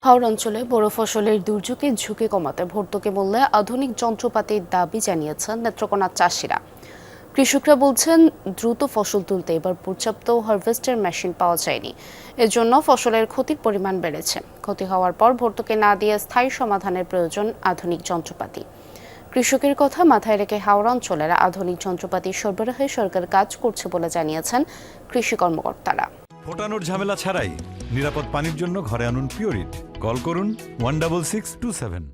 হাওর অঞ্চলে বড় ফসলের দুর্যোগের ঝুঁকি কমাতে ভর্তুকি মূল্যে আধুনিক যন্ত্রপাতির দাবি জানিয়েছেন নেত্রকোনা চাষিরা। কৃষকরা বলছেন, দ্রুত ফসল তুলতে এবার পর্যাপ্ত হারভেস্টার মেশিন পাওয়া যায়নি। এজন্য ফসলের ক্ষতির পরিমাণ বেড়েছে। ক্ষতি হওয়ার পর ভর্তুকি না দিয়ে স্থায়ী সমাধানের প্রয়োজন আধুনিক যন্ত্রপাতি। কৃষকের কথা মাথায় রেখে হাওড় অঞ্চলের আধুনিক যন্ত্রপাতি সরবরাহে সরকার কাজ করছে বলে জানিয়েছেন কৃষি কর্মকর্তারা। ফোটানোর ঝামেলা ছাড়াই নিরাপদ পানির জন্য ঘরে আনুন পিওরিট। কল করুন 16627।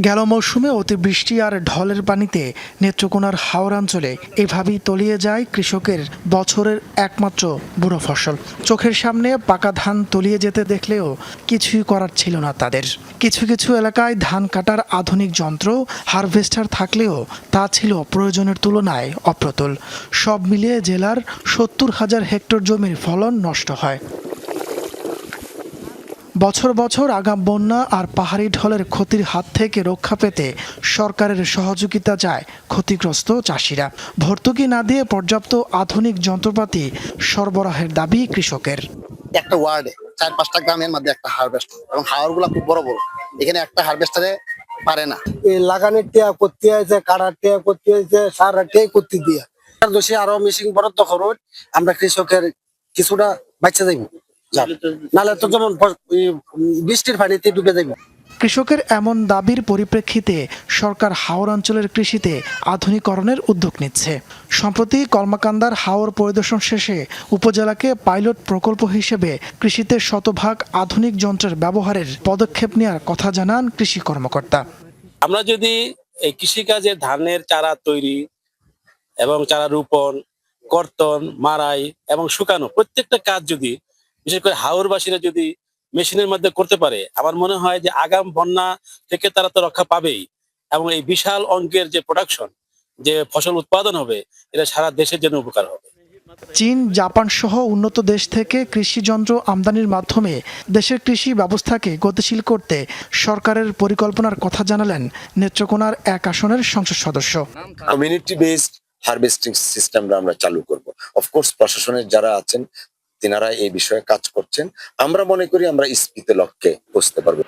গেল মৌসুমে অতিবৃষ্টি আর ঢলের পানিতে নেত্রকোনার হাওর অঞ্চলে এভাবেই তলিয়ে যায় কৃষকের বছরের একমাত্র বুড়ো ফসল। চোখের সামনে পাকা ধান তলিয়ে যেতে দেখলেও কিছুই করার ছিল না তাদের। কিছু কিছু এলাকায় ধান কাটার আধুনিক যন্ত্র, হারভেস্টার থাকলেও তা ছিল প্রয়োজনের তুলনায় অপ্রতুল। সব মিলিয়ে জেলার ৭০,০০০ হেক্টর জমির ফলন নষ্ট হয়। বছর বছর আগাম বন্যা আর পাহাড়ি ঢলের ক্ষতির হাত থেকে রক্ষা পেতে সরকারের সহযোগিতা চায় ক্ষতিগ্রস্ত চাষিরা। ভর্তুকি না দিয়ে পর্যাপ্ত আধুনিক যন্ত্রপাতি সরবরাহের দাবি কৃষকের। একটা ওয়ার্ডে ৪-৫টা গ্রামের মধ্যে একটা হারভেস্টার, এবং হাওরগুলো খুব বড় বড়, এখানে একটা হারভেস্টারে পারে না। এই লাগানোর টিয়া করতে হয়েছে, কাটার টিয়া করতে হয়েছে, সার টিয়া করতে দিয়ে দোষী আরো মেশিন বরাদ্দ করুন, আমরা কৃষকের কিছুটা বাচ্চা যাইব, নাহলে তো যেমন বৃষ্টির পানিতে ডুবে যাইব। কৃষকের এমন দাবির পরিপ্রেক্ষিতে সরকার হাওর অঞ্চলের কৃষিতে আধুনিকরণের উদ্যোগ নিচ্ছে। সম্প্রতি কলমাকান্দার হাওর পরিদর্শন শেষে উপজেলাকে পাইলট প্রকল্প হিসেবে কৃষিতে শতভাগ আধুনিক যন্ত্রের ব্যবহারের পদক্ষেপ নেওয়ার কথা জানান কৃষি কর্মকর্তা। আমরা যদি এই কৃষিকাজে ধানের চারা তৈরি এবং চারা রোপণ, কর্তন, মাড়াই এবং শুকানো প্রত্যেকটা কাজ যদি বিশেষ করে হাওরবাসীরা যদি মেশিনের মধ্যে করতে পারে, আমার মনে হয় যে আগাম বন্যা থেকে তারা তো রক্ষা পাবেই, এবং এই বিশাল অঙ্কের যে প্রোডাকশন, যে ফসল উৎপাদন হবে, এটা সারা দেশের জন্য উপকার হবে। চীন, জাপান সহ উন্নত দেশ থেকে কৃষি যন্ত্র আমদানির মাধ্যমে দেশের কৃষি ব্যবস্থাকে গতিশীল করতে সরকারের পরিকল্পনার কথা জানালেন নেত্রকোনার ১ আসনের সংসদ সদস্য। কমিউনিটি বেসড হারভেস্টিং সিস্টেমটা আমরা চালু করব। অফকোর্স প্রশাসনের যারা আছেন তিনারা এই বিষয়ে কাজ করছেন। আমরা মনে করি আমরা ইস্পিতে লক্ষ্যে পৌঁছতে পারবো।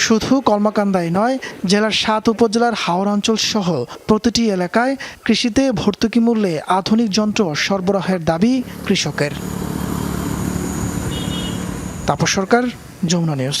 শুধু কলমাকান্দায় নয়, জেলার ৭ উপজেলার হাওর অঞ্চল সহ প্রতিটি এলাকায় কৃষিতে ভর্তুকি মূল্যে আধুনিক যন্ত্র সরবরাহের দাবি কৃষকের। তাপস সরকার, যমুনা নিউজ।